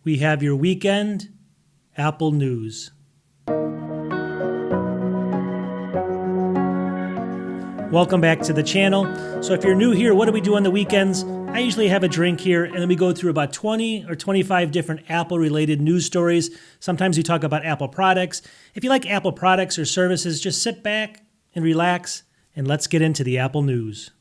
we have your weekend Apple news. Welcome back to the channel. So if you're new here, what do we do on the weekends? I usually have a drink here and then we go through about 20 or 25 different Apple related news stories. Sometimes we talk about Apple products. If you like Apple products or services, just sit back and relax and let's get into the Apple news.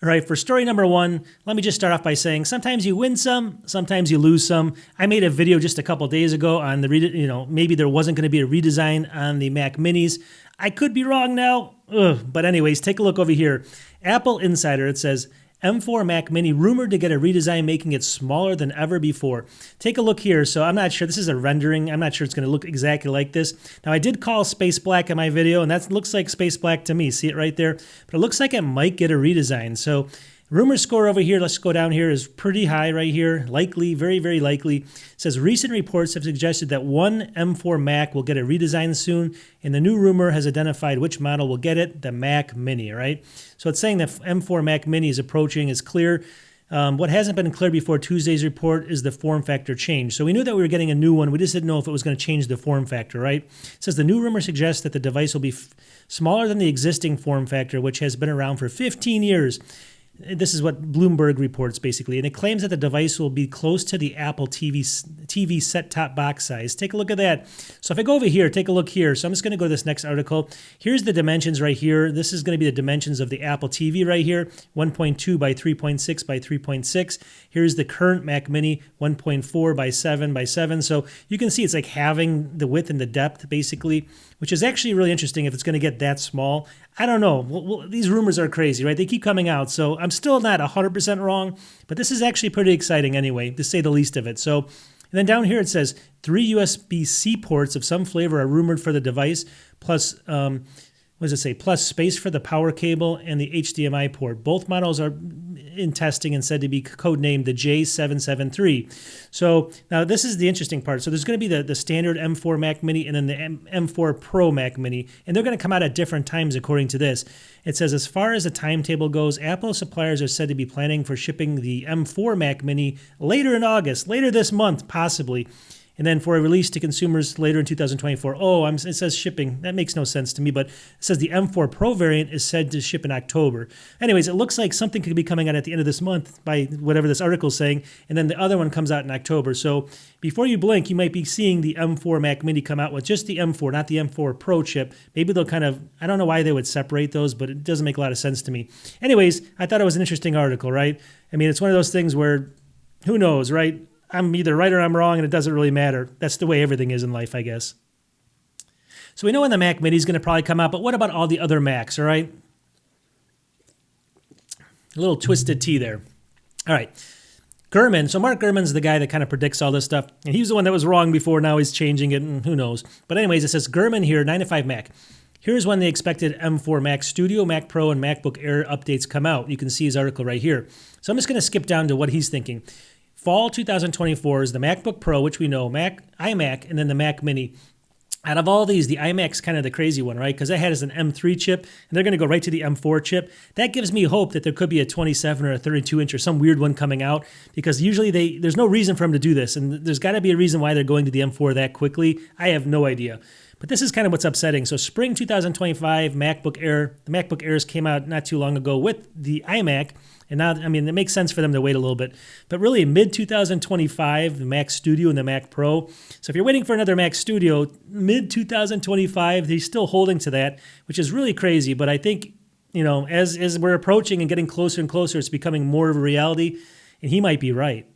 All right, for story number one, let me just start off by saying sometimes you win some, sometimes you lose some. I made a video just a couple days ago on the, maybe there wasn't going to be a redesign on the Mac Minis. I could be wrong now, but anyways, take a look over here. Apple Insider, it says, M4 Mac Mini rumored to get a redesign, making it smaller than ever before. Take a look here. So I'm not sure. This is a rendering. I'm not sure it's going to look exactly like this. Now, I did call Space Black in my video, and that looks like Space Black to me. See it right there? But it looks like it might get a redesign. So rumor score over here, let's go down here, is pretty high right here. Likely, very, very likely. It says recent reports have suggested that one M4 Mac will get a redesign soon, and the new rumor has identified which model will get it, the Mac Mini, right? So it's saying that M4 Mac Mini is approaching, is clear. What hasn't been clear before Tuesday's report is the form factor change. So we knew that we were getting a new one. We just didn't know if it was going to change the form factor, right? It says the new rumor suggests that the device will be smaller than the existing form factor, which has been around for 15 years. This is what Bloomberg reports, basically. And it claims that the device will be close to the Apple TV set-top box size. Take a look at that. So if I go over here, take a look here. So I'm just going to go to this next article. Here's the dimensions right here. This is going to be the dimensions of the Apple TV right here, 1.2 by 3.6 by 3.6. Here's the current Mac Mini, 1.4 by 7 by 7. So you can see it's like having the width and the depth, basically, which is actually really interesting if it's going to get that small. I don't know. Well, these rumors are crazy, right? They keep coming out. So I'm still not 100% wrong, but this is actually pretty exciting anyway, to say the least of it. So, and then down here it says 3 USB-C ports of some flavor are rumored for the device, plus, what does it say? Plus space for the power cable and the HDMI port. Both models are in testing and said to be codenamed the J773. So now this is the interesting part. So there's going to be the standard M4 Mac Mini and then the M4 Pro Mac Mini, and they're going to come out at different times according to this. It says as far as the timetable goes, Apple suppliers are said to be planning for shipping the M4 Mac Mini later in August, later this month possibly. And then for a release to consumers later in 2024. It says shipping. That makes no sense to me, but it says the M4 Pro variant is said to ship in October. Anyways, it looks like something could be coming out at the end of this month by whatever this article is saying, and then the other one comes out in October. So before you blink, you might be seeing the M4 Mac Mini come out with just the M4, not the M4 Pro chip. Maybe they'll I don't know why they would separate those, but it doesn't make a lot of sense to me. Anyways, I thought it was an interesting article, right? I mean, it's one of those things where who knows, right? I'm either right or I'm wrong, and it doesn't really matter. That's the way everything is in life, I guess. So we know when the Mac Mini is going to probably come out, but what about all the other Macs, all right? A little twisted tea there. All right. Gurman. So Mark Gurman's the guy that kind of predicts all this stuff, and he was the one that was wrong before. Now he's changing it, and who knows. But anyways, it says Gurman here, 9 to 5 Mac. Here's when the expected M4 Mac Studio, Mac Pro, and MacBook Air updates come out. You can see his article right here. So I'm just going to skip down to what he's thinking. Fall 2024 is the MacBook Pro, which we know, iMac, and then the Mac Mini. Out of all these, the iMac's kind of the crazy one, right? Because that has an M3 chip, and they're going to go right to the M4 chip. That gives me hope that there could be a 27 or a 32-inch or some weird one coming out, because usually there's no reason for them to do this, and there's got to be a reason why they're going to the M4 that quickly. I have no idea. But this is kind of what's upsetting. So spring 2025 MacBook Air, the MacBook Airs came out not too long ago with the iMac. And now, I mean, it makes sense for them to wait a little bit. But really, mid-2025, the Mac Studio and the Mac Pro. So if you're waiting for another Mac Studio, mid-2025, they're still holding to that, which is really crazy. But I think, as we're approaching and getting closer and closer, it's becoming more of a reality. And he might be right.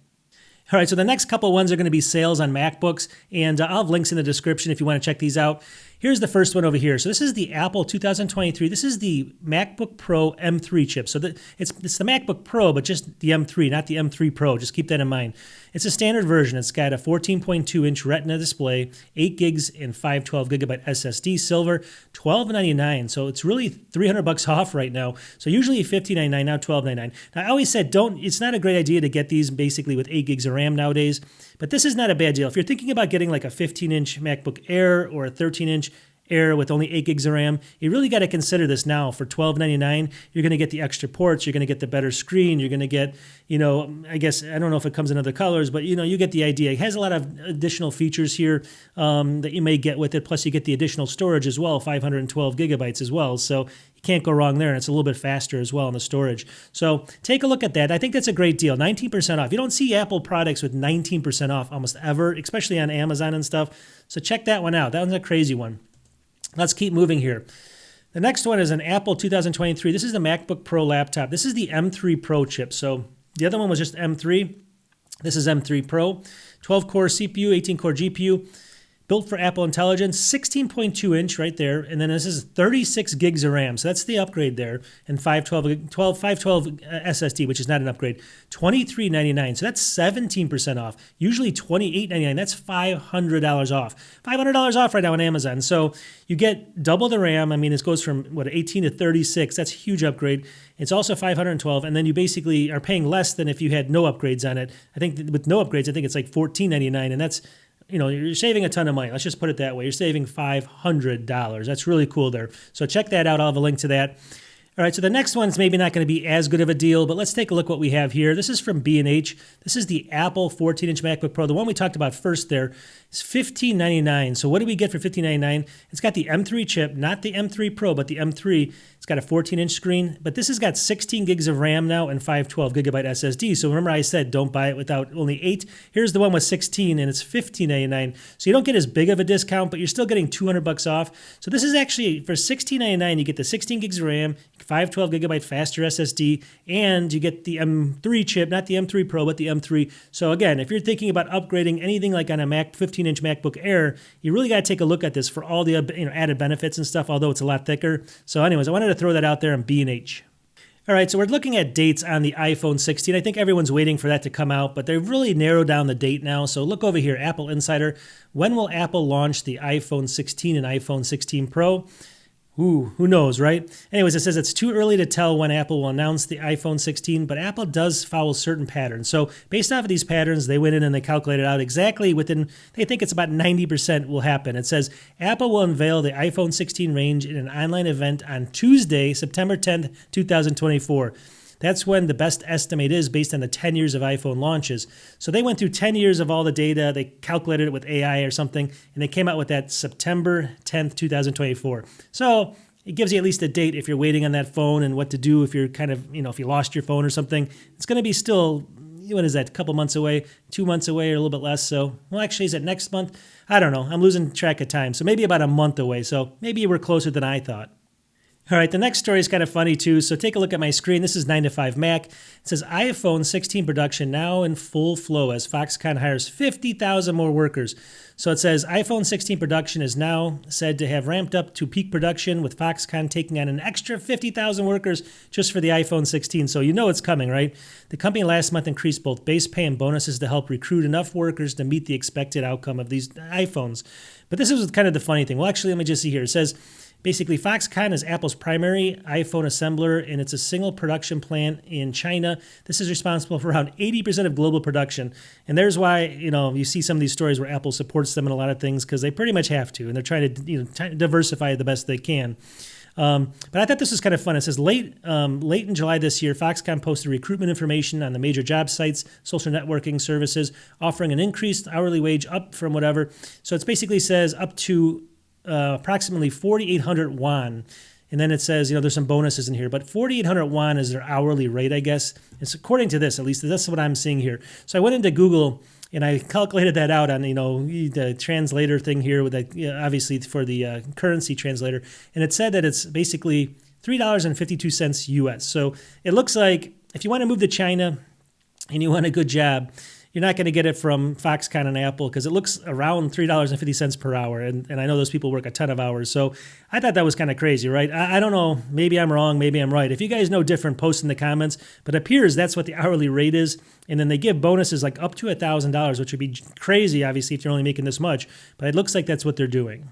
All right, so the next couple ones are going to be sales on MacBooks, and I'll have links in the description if you want to check these out. Here's the first one over here. So this is the Apple 2023. This is the MacBook Pro M3 chip. So it's the MacBook Pro, but just the M3, not the M3 Pro. Just keep that in mind. It's a standard version. It's got a 14.2-inch Retina display, 8 gigs and 512 gigabyte SSD, silver, $12.99. So it's really $300 off right now. So usually $15.99, now $12.99. Now I always said it's not a great idea to get these basically with 8 gigs of RAM nowadays, but this is not a bad deal. If you're thinking about getting like a 15-inch MacBook Air or a 13-inch, Air with only 8 gigs of RAM. You really got to consider this now. For $12.99, you're going to get the extra ports, you're going to get the better screen, you're going to get, I guess, I don't know if it comes in other colors, but you get the idea. It has a lot of additional features here that you may get with it. Plus you get the additional storage as well, 512 gigabytes as well. So you can't go wrong there, and it's a little bit faster as well in the storage. So take a look at that. I think that's a great deal, 19% off. You don't see Apple products with 19% off almost ever, especially on Amazon and stuff. So check that one out. That one's a crazy one. Let's keep moving here. The next one is an Apple 2023. This is the MacBook Pro laptop. This is the M3 Pro chip. So the other one was just M3. This is M3 Pro. 12-core CPU, 18-core GPU. Built for Apple Intelligence, 16.2 inch right there, and then this is 36 gigs of RAM, so that's the upgrade there, and 512 SSD, which is not an upgrade, $23.99, so that's 17% off. Usually $28.99, that's $500 off. $500 off right now on Amazon, so you get double the RAM. I mean, it goes from 18 to 36. That's a huge upgrade. It's also 512, and then you basically are paying less than if you had no upgrades on it. I think with no upgrades, I think it's like $14.99, and that's you're saving a ton of money. Let's just put it that way. You're saving $500. That's really cool there. So check that out. I'll have a link to that. All right, so the next one's maybe not going to be as good of a deal, but let's take a look what we have here. This is from B&H. This is the Apple 14-inch MacBook Pro. The one we talked about first there is $15.99. So what do we get for $15.99? It's got the M3 chip, not the M3 Pro, but the M3. It's got a 14-inch screen, but this has got 16 gigs of RAM now and 512 gigabyte SSD. So remember I said don't buy it without only 8. Here's the one with 16, and it's $15.99. So you don't get as big of a discount, but you're still getting $200 off. So this is actually, for $16.99, you get the 16 gigs of RAM, 512 gigabyte faster SSD, and you get the M3 chip, not the M3 Pro, but the M3. So again, if you're thinking about upgrading anything like on a 15-inch MacBook Air, you really got to take a look at this for all the added benefits and stuff, although it's a lot thicker. So anyways, I wanted to throw that out there on B&H. All right, so we're looking at dates on the iPhone 16. I think everyone's waiting for that to come out, but they've really narrowed down the date now. So look over here, Apple Insider. When will Apple launch the iPhone 16 and iPhone 16 Pro? Who knows, right? Anyways, it says it's too early to tell when Apple will announce the iPhone 16, but Apple does follow certain patterns. So based off of these patterns, they went in and they calculated out exactly within, they think it's about 90% will happen. It says Apple will unveil the iPhone 16 range in an online event on Tuesday, September 10th, 2024. That's when the best estimate is based on the 10 years of iPhone launches. So they went through 10 years of all the data, they calculated it with AI or something, and they came out with that September 10th, 2024. So it gives you at least a date if you're waiting on that phone and what to do if you're kind of, if you lost your phone or something. It's going to be still, what is that, a couple months away, 2 months away or a little bit less. So, well, actually, is it next month? I don't know. I'm losing track of time. So maybe about a month away. So maybe we're closer than I thought. All right, the next story is kind of funny too. So take a look at my screen. This is 9 to 5 Mac. It says iPhone 16 production now in full flow as Foxconn hires 50,000 more workers. So it says iPhone 16 production is now said to have ramped up to peak production, with Foxconn taking on an extra 50,000 workers just for the iPhone 16. So you know it's coming, right? The company last month increased both base pay and bonuses to help recruit enough workers to meet the expected outcome of these iPhones. But this is kind of the funny thing. Well, actually, let me just see here. It says, basically, Foxconn is Apple's primary iPhone assembler, and it's a single production plant in China. This is responsible for around 80% of global production. And there's why, you see some of these stories where Apple supports them in a lot of things, because they pretty much have to, and they're trying to diversify the best they can. But I thought this was kind of fun. It says late in July this year, Foxconn posted recruitment information on the major job sites, social networking services, offering an increased hourly wage up from whatever. So it basically says up to approximately 4,800 yuan. And then it says, there's some bonuses in here, but 4,800 yuan is their hourly rate, I guess. It's according to this, at least that's what I'm seeing here. So I went into Google and I calculated that out on, the translator thing here with obviously for the currency translator. And it said that it's basically $3.52 US. So it looks like if you want to move to China and you want a good job, you're not going to get it from Foxconn and Apple, because it looks around $3.50 per hour. And I know those people work a ton of hours. So I thought that was kind of crazy, right? I don't know. Maybe I'm wrong. Maybe I'm right. If you guys know different, post in the comments. But it appears that's what the hourly rate is. And then they give bonuses like up to $1,000, which would be crazy, obviously, if you're only making this much. But it looks like that's what they're doing.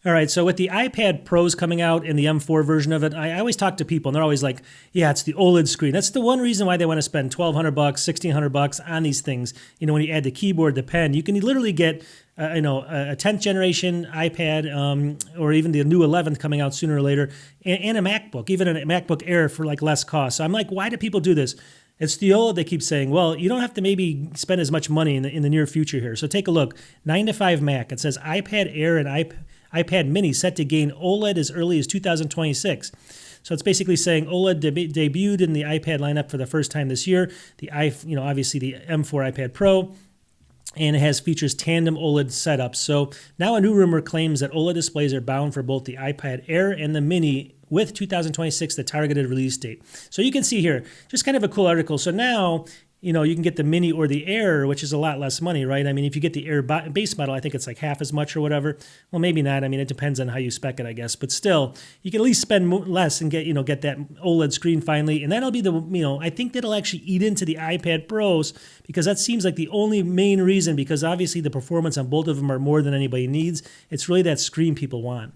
All right, so with the iPad Pros coming out in the M4 version of it, I always talk to people and they're always like, yeah, it's the OLED screen. That's the one reason why they want to spend $1,200, $1,600 on these things. You know, when you add the keyboard, the pen, you can literally get a 10th generation iPad or even the new 11th coming out sooner or later, and a MacBook, even a MacBook Air for like less cost. So I'm like, why do people do this? It's the OLED. They keep saying, well, you don't have to maybe spend as much money in the near future here. So take a look, 9 to 5 Mac. It says iPad Air and iPad Mini set to gain OLED as early as 2026. So it's basically saying OLED debuted in the iPad lineup for the first time this year. Obviously the M4 iPad Pro, and it features tandem OLED setups. So now a new rumor claims that OLED displays are bound for both the iPad Air and the Mini, with 2026 the targeted release date. So you can see here, just kind of a cool article. So now, you can get the Mini or the Air, which is a lot less money, right? I mean, if you get the Air base model, I think it's like half as much or whatever. Well, maybe not. I mean, it depends on how you spec it, I guess. But still, you can at least spend less and get that OLED screen finally. And that'll be I think that'll actually eat into the iPad Pros, because that seems like the only main reason, because obviously the performance on both of them are more than anybody needs. It's really that screen people want.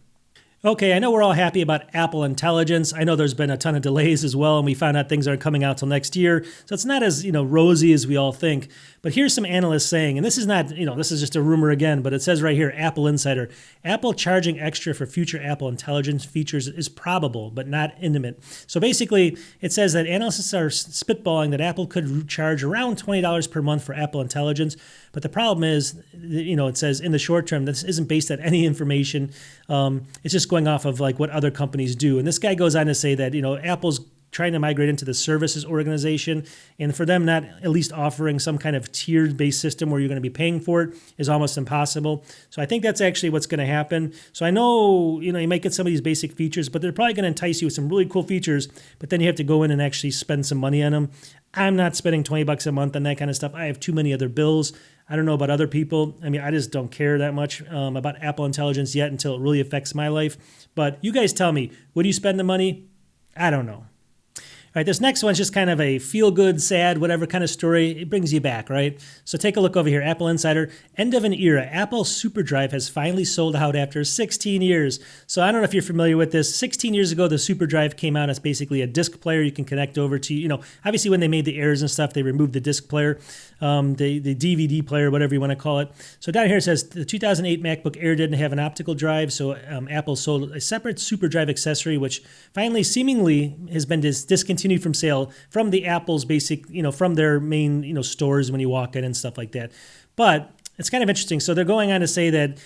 Okay, I know we're all happy about Apple Intelligence. I know there's been a ton of delays as well, and we found out things aren't coming out till next year. So it's not as, rosy as we all think. But here's some analysts saying, and this is not, this is just a rumor again, but it says right here, Apple Insider, Apple charging extra for future Apple Intelligence features is probable, but not imminent. So basically, it says that analysts are spitballing that Apple could charge around $20 per month for Apple Intelligence. But the problem is, it says in the short term, this isn't based on any information. It's just going off of like what other companies do. And this guy goes on to say that, Apple's trying to migrate into the services organization, and for them not at least offering some kind of tiered-based system where you're going to be paying for it is almost impossible. So I think that's actually what's going to happen. So I know, you might get some of these basic features, but they're probably going to entice you with some really cool features, but then you have to go in and actually spend some money on them. I'm not spending $20 a month on that kind of stuff. I have too many other bills. I don't know about other people. I mean, I just don't care that much about Apple Intelligence yet until it really affects my life. But you guys tell me, would you spend the money? I don't know. All right, this next one's just kind of a feel-good, sad, whatever kind of story. It brings you back, right? So take a look over here. Apple Insider, end of an era. Apple Superdrive has finally sold out after 16 years. So I don't know if you're familiar with this. 16 years ago, the Superdrive came out as basically a disc player you can connect over to. Obviously when they made the Airs and stuff, they removed the disc player, the DVD player, whatever you want to call it. So down here it says the 2008 MacBook Air didn't have an optical drive, so Apple sold a separate Superdrive accessory, which finally seemingly has been discontinued from sale from the Apple's basic, from their main, stores when you walk in and stuff like that. But it's kind of interesting. So they're going on to say that,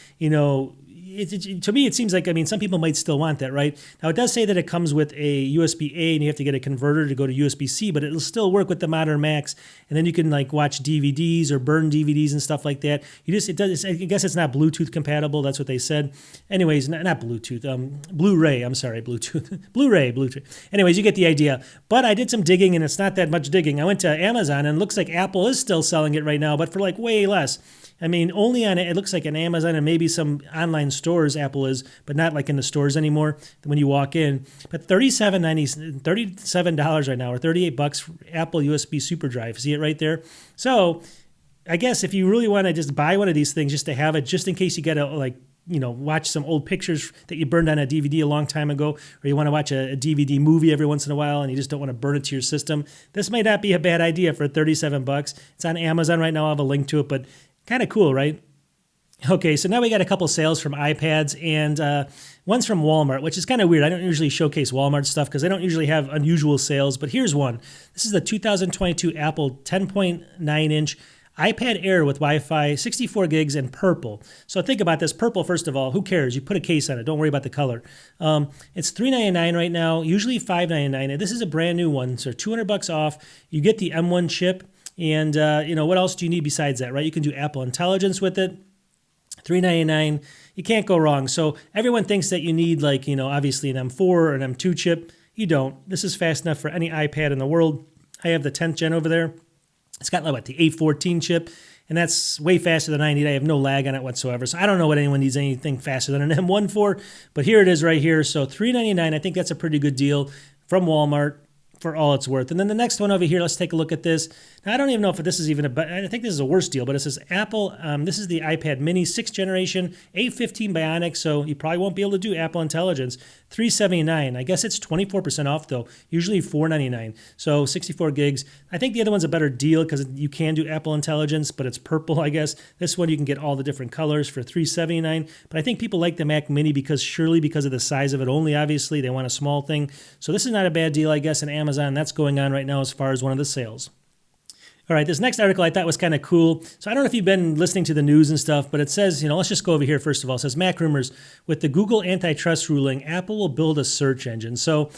to me, it seems like, some people might still want that, right? Now, it does say that it comes with a USB-A and you have to get a converter to go to USB-C, but it'll still work with the modern Macs. And then you can watch DVDs or burn DVDs and stuff like that. I guess it's not Bluetooth compatible. That's what they said. Anyways, not Bluetooth, Blu-ray. I'm sorry, Bluetooth. Blu-ray. Anyways, you get the idea. But I did some digging, and it's not that much digging. I went to Amazon, and it looks like Apple is still selling it right now, but for way less. Only on it looks like an Amazon and maybe some online stores Apple is, but not in the stores anymore when you walk in. But $37 right now, or $38 Apple USB Superdrive. See it right there? So I guess if you really want to just buy one of these things just to have it, just in case you got to watch some old pictures that you burned on a DVD a long time ago, or you want to watch a DVD movie every once in a while and you just don't want to burn it to your system, this might not be a bad idea for $37. It's on Amazon right now. I'll have a link to it, but kind of cool, right? Okay, so now we got a couple sales from iPads, and one's from Walmart, which is kind of weird. I don't usually showcase Walmart stuff because I don't usually have unusual sales, but here's one. This is the 2022 Apple 10.9-inch iPad Air with Wi-Fi, 64 gigs, and purple. So think about this. Purple, first of all, who cares? You put a case on it. Don't worry about the color. It's $399 right now, usually $599. And this is a brand new one, so $200 off. You get the M1 chip. And, what else do you need besides that, right? You can do Apple Intelligence with it. $399. You can't go wrong. So everyone thinks that you need, obviously an M4 or an M2 chip. You don't. This is fast enough for any iPad in the world. I have the 10th gen over there. It's got, the A14 chip, and that's way faster than I need. I have no lag on it whatsoever. So I don't know what anyone needs anything faster than an M1 for, but here it is right here. So $399, I think that's a pretty good deal from Walmart for all it's worth. And then the next one over here, let's take a look at this. Now, I don't even know if this is even I think this is a worse deal, but it says Apple, this is the iPad mini, 6th generation, A15 Bionic, so you probably won't be able to do Apple Intelligence, $379. I guess it's 24% off though, usually $499. So 64 gigs. I think the other one's a better deal because you can do Apple Intelligence, but it's purple, I guess. This one you can get all the different colors for $379. But I think people like the Mac Mini because of the size of it only, obviously. They want a small thing. So this is not a bad deal, I guess, in Amazon. That's going on right now as far as one of the sales. All right, this next article I thought was kind of cool. So I don't know if you've been listening to the news and stuff, but it says, let's just go over here first of all. It says Mac rumors, with the Google antitrust ruling, Apple will build a search engine. So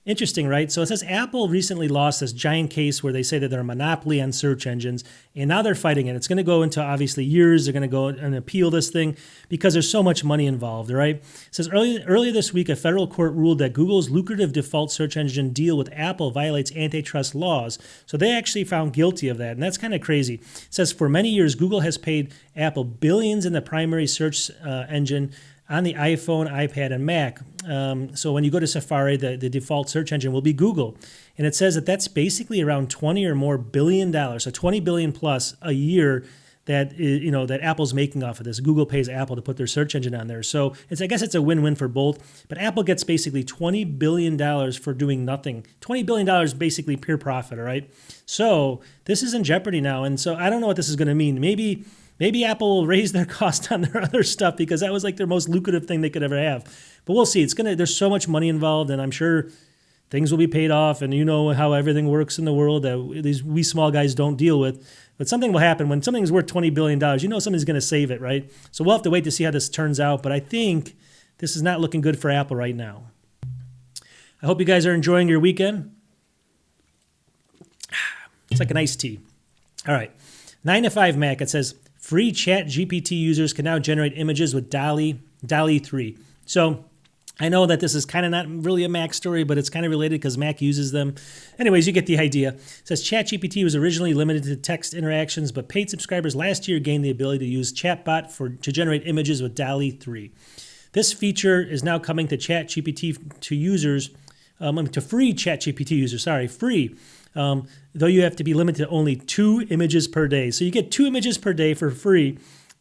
interesting, right? So it says Apple recently lost this giant case where they say that they're a monopoly on search engines, and now they're fighting it. It's going to go into, obviously, years. They're going to go and appeal this thing because there's so much money involved, all right? It says earlier this week, a federal court ruled that Google's lucrative default search engine deal with Apple violates antitrust laws. So they actually found guilty of that, and that's kind of crazy. It says for many years, Google has paid Apple billions in the primary search engine on the iPhone, iPad, and Mac. So when you go to Safari, the default search engine will be Google. And it says that that's basically around $20 or more billion, so $20 billion plus a year that Apple's making off of this. Google pays Apple to put their search engine on there. So I guess it's a win-win for both. But Apple gets basically $20 billion for doing nothing. $20 billion basically pure profit, all right? So this is in jeopardy now. And so I don't know what this is going to mean. Maybe Apple will raise their cost on their other stuff because that was like their most lucrative thing they could ever have. But we'll see. There's so much money involved, and I'm sure things will be paid off. And you know how everything works in the world that we small guys don't deal with. But something will happen when something's worth $20 billion. Somebody's going to save it, right? So we'll have to wait to see how this turns out. But I think this is not looking good for Apple right now. I hope you guys are enjoying your weekend. It's like an iced tea. All right. 9 to 5 Mac. It says free Chat GPT users can now generate images with DALL-E 3. So I know that this is kind of not really a Mac story, but it's kind of related because Mac uses them. Anyways, you get the idea. It says Chat GPT was originally limited to text interactions, but paid subscribers last year gained the ability to use Chatbot to generate images with DALL-E 3. This feature is now coming to Chat GPT to users, to free Chat GPT users, free. Though you have to be limited to only 2 images per day. So you get 2 images per day for free,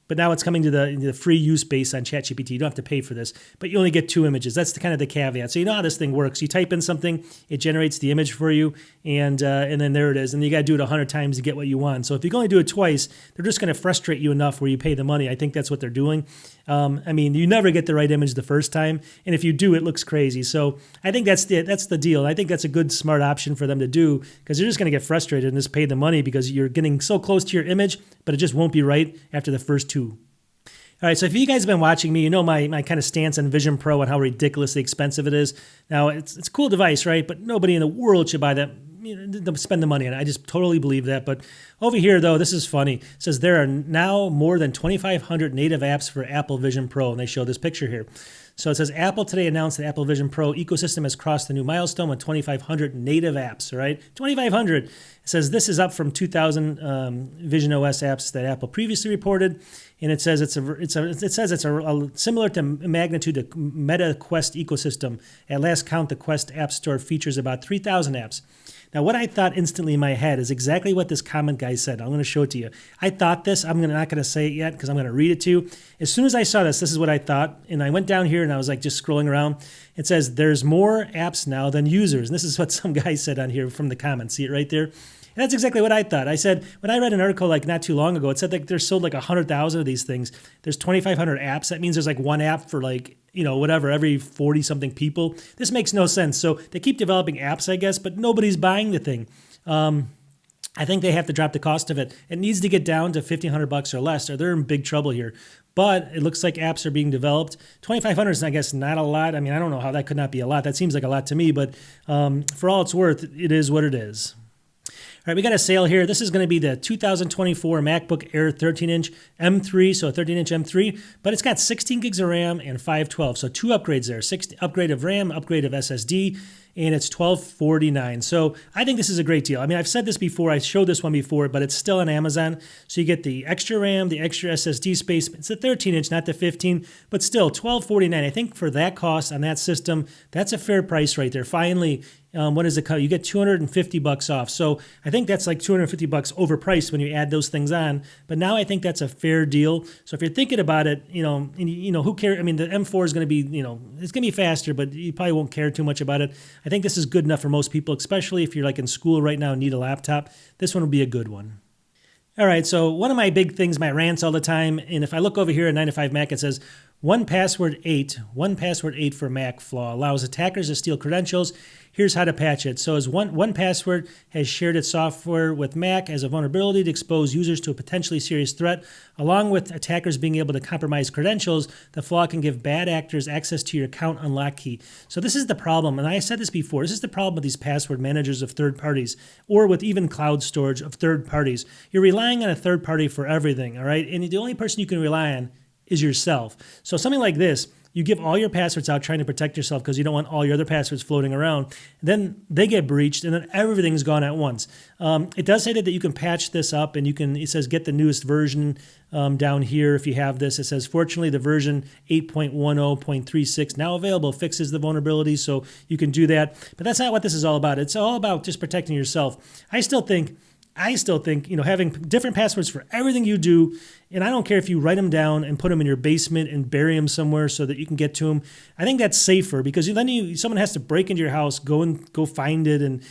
but now it's coming to the free use base on ChatGPT. You don't have to pay for this, but you only get 2 images. That's kind of the caveat. So you know how this thing works. You type in something, it generates the image for you, and then there it is. And you got to do it 100 times to get what you want. So if you can only do it twice, they're just going to frustrate you enough where you pay the money. I think that's what they're doing. You never get the right image the first time, and if you do, it looks crazy. So I think that's the deal. And I think that's a good, smart option for them to do because you're just going to get frustrated and just pay the money because you're getting so close to your image, but it just won't be right after the first 2. All right, so if you guys have been watching me, you know my kind of stance on Vision Pro and how ridiculously expensive it is. Now, it's a cool device, right? But nobody in the world should buy that. Spend the money on it. I just totally believe that. But over here, though, this is funny. It says there are now more than 2,500 native apps for Apple Vision Pro, and they show this picture here. So it says Apple today announced that Apple Vision Pro ecosystem has crossed a new milestone with 2,500 native apps, all right? 2,500. It says this is up from 2,000 Vision OS apps that Apple previously reported, and it says it's similar to magnitude to Meta Quest ecosystem. At last count, the Quest App Store features about 3,000 apps. Now, what I thought instantly in my head is exactly what this comment guy said. I'm going to show it to you. I thought this. I'm not going to say it yet because I'm going to read it to you. As soon as I saw this is what I thought. And I went down here and I was like just scrolling around. It says there's more apps now than users. And this is what some guy said on here from the comments. See it right there? And that's exactly what I thought. I said, when I read an article like not too long ago, it said like there's sold like 100,000 of these things. There's 2,500 apps. That means there's like one app for like, whatever, every 40-something people. This makes no sense. So they keep developing apps, I guess, but nobody's buying the thing. I think they have to drop the cost of it. It needs to get down to $1,500 or less, or they're in big trouble here. But it looks like apps are being developed. 2,500 is, I guess, not a lot. I don't know how that could not be a lot. That seems like a lot to me, but for all it's worth, it is what it is. All right, we got a sale here. This is going to be the 2024 MacBook Air 13-inch M3, so a 13-inch M3, but it's got 16 gigs of RAM and 512, so 2 upgrades there, 6 upgrade of RAM, upgrade of SSD, and it's $12.49. So I think this is a great deal. I mean, I've said this before. I showed this one before, but it's still on Amazon. So you get the extra RAM, the extra SSD space. It's a 13-inch, not the 15, but still $12.49. I think for that cost on that system, that's a fair price right there. Finally, what does it cost? You get $250 off. So I think that's like $250 overpriced when you add those things on. But now I think that's a fair deal. So if you're thinking about it, who cares? I mean, the M4 is going to be, it's going to be faster, but you probably won't care too much about it. I think this is good enough for most people, especially if you're like in school right now and need a laptop. This one will be a good one. All right, so one of my big things, my rants all the time, and if I look over here at 9 to 5 Mac, it says OnePassword 8 for Mac flaw allows attackers to steal credentials. Here's how to patch it. So as OnePassword has shared its software with Mac as a vulnerability to expose users to a potentially serious threat, along with attackers being able to compromise credentials, the flaw can give bad actors access to your account unlock key. So this is the problem, and I said this before, this is the problem with these password managers of third parties, or with even cloud storage of third parties. You're relying on a third party for everything, all right? And the only person you can rely on is yourself. So something like this, you give all your passwords out trying to protect yourself because you don't want all your other passwords floating around. Then they get breached, and then everything's gone at once. It does say that you can patch this up, and it says get the newest version down here if you have this. It says, fortunately, the version 8.10.36 now available fixes the vulnerability, so you can do that. But that's not what this is all about. It's all about just protecting yourself. I still think, having different passwords for everything you do, and I don't care if you write them down and put them in your basement and bury them somewhere so that you can get to them. I think that's safer because then someone has to break into your house, go find it, and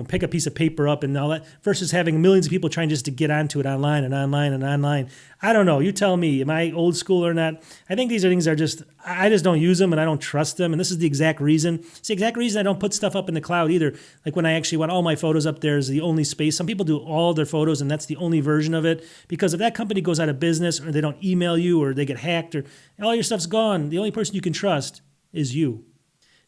pick a piece of paper up and all that, versus having millions of people trying just to get onto it online and online and online. I don't know. You tell me. Am I old school or not? I think these things are I just don't use them and I don't trust them. And this is the exact reason. It's the exact reason I don't put stuff up in the cloud either. Like when I actually want all my photos up there is the only space. Some people do all their photos and that's the only version of it. Because if that company goes out of business or they don't email you or they get hacked or all your stuff's gone, the only person you can trust is you.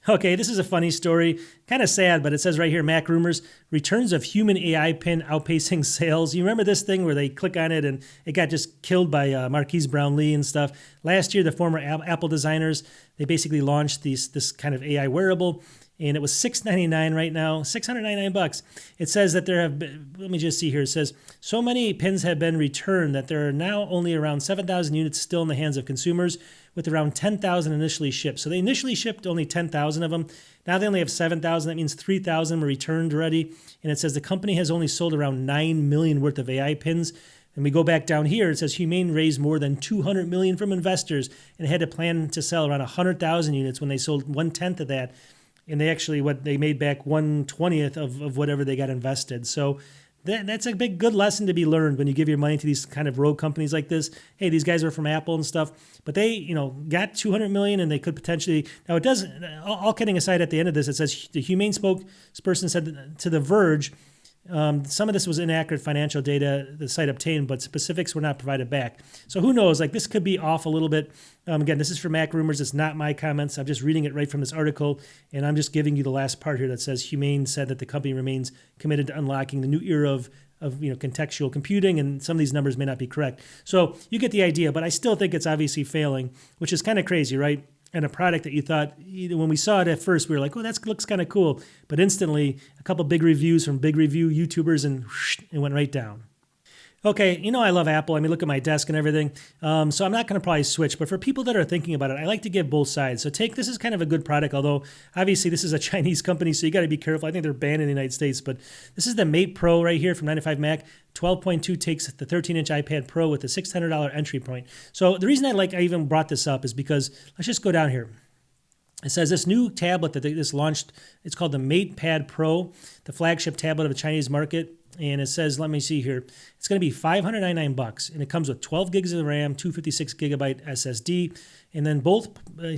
Okay, this is a funny story. Kind of sad, but it says right here, Mac rumors, returns of human AI pin outpacing sales. You remember this thing where they click on it and it got just killed by Marquise Brownlee and stuff? Last year, the former Apple designers, they basically launched this kind of AI wearable, and it was $699 right now, $699. It says that there have been, let me just see here, it says, so many pins have been returned that there are now only around 7,000 units still in the hands of consumers, with around 10,000 initially shipped. So they initially shipped only 10,000 of them. Now they only have 7,000. That means 3,000 were returned already. And it says the company has only sold around 9 million worth of AI pins. And we go back down here, it says Humane raised more than 200 million from investors and had to plan to sell around 100,000 units when they sold 1/10 of that. And they made back 1/20th of whatever they got invested. So that's a big, good lesson to be learned when you give your money to these kind of rogue companies like this. Hey, these guys are from Apple and stuff, but they, got 200 million and they could potentially, now it does, all kidding aside at the end of this, it says the Humane spokesperson said to The Verge, some of this was inaccurate financial data the site obtained, but specifics were not provided back. So who knows, this could be off a little bit. Again, this is from Mac Rumors. It's not my comments. I'm just reading it right from this article, and I'm just giving you the last part here that says Humane said that the company remains committed to unlocking the new era of contextual computing, and some of these numbers may not be correct. So you get the idea, but I still think it's obviously failing, which is kind of crazy, right? And a product that you thought, when we saw it at first, we were like, oh, that looks kind of cool. But instantly, a couple big reviews from big review YouTubers, and it went right down. Okay, I love Apple. I mean, look at my desk and everything. So I'm not going to probably switch. But for people that are thinking about it, I like to give both sides. So this is kind of a good product, although obviously this is a Chinese company, so you got to be careful. I think they're banned in the United States. But this is the Mate Pro right here from 9 to 5 Mac. 12.2 takes the 13-inch iPad Pro with a $600 entry point. So the reason I even brought this up is because, let's just go down here. It says this new tablet that they just launched, it's called the Mate Pad Pro, the flagship tablet of the Chinese market. And it says, let me see here, it's going to be $599, and it comes with 12 gigs of RAM, 256 gigabyte SSD, and then both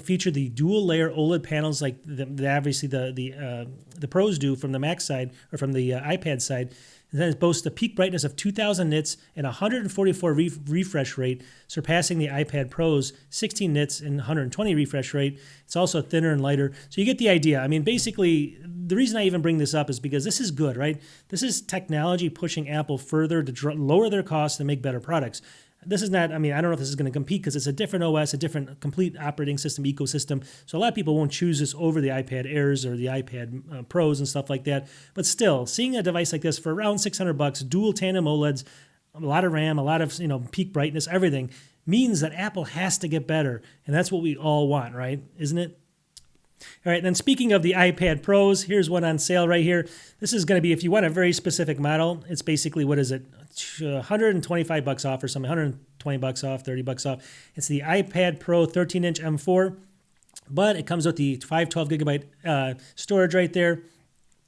feature the dual-layer OLED panels like obviously the Pros do from the Mac side or from the iPad side. And then it boasts a peak brightness of 2,000 nits and 144 refresh rate, surpassing the iPad Pro's 16 nits and 120 refresh rate. It's also thinner and lighter. So you get the idea. I mean, basically, the reason I even bring this up is because this is good, right? This is technology pushing Apple further to lower their costs and make better products. this is not, I mean, I don't know if this is going to compete because it's a different OS, a different complete operating system ecosystem. So a lot of people won't choose this over the iPad Airs or the iPad Pros and stuff like that. But still, seeing a device like this for around $600, dual tandem OLEDs, a lot of RAM, a lot of peak brightness, everything, means that Apple has to get better. And that's what we all want, right? Isn't it? All right, then speaking of the iPad Pros, here's one on sale right here. This is going to be, if you want a very specific model, it's basically, what is it, $125 off or something, $120 off, $30 off. It's the iPad Pro 13-inch M4, but it comes with the 512 gigabyte storage right there.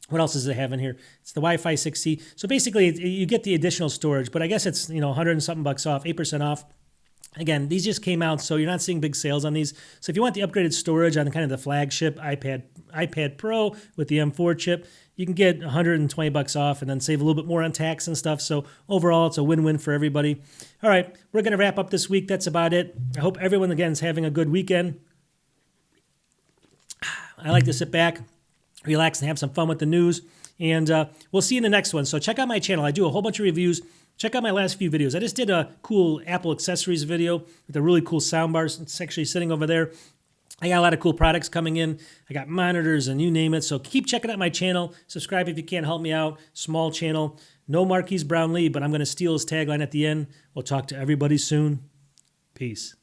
What else does it have in here? It's the Wi-Fi 6E. So basically, you get the additional storage, but I guess it's 100 and something bucks off, 8% off. Again, these just came out, so you're not seeing big sales on these. So if you want the upgraded storage on kind of the flagship iPad Pro with the M4 chip, you can get $120 off and then save a little bit more on tax and stuff. So overall, it's a win-win for everybody. All right, we're going to wrap up this week. That's about it. I hope everyone, again, is having a good weekend. I like to sit back, relax, and have some fun with the news. And we'll see you in the next one. So check out my channel. I do a whole bunch of reviews. Check out my last few videos. I just did a cool Apple accessories video with a really cool soundbar. It's actually sitting over there. I got a lot of cool products coming in. I got monitors and you name it. So keep checking out my channel. Subscribe if you can. Help me out. Small channel. No Marquise Brownlee, but I'm going to steal his tagline at the end. We'll talk to everybody soon. Peace.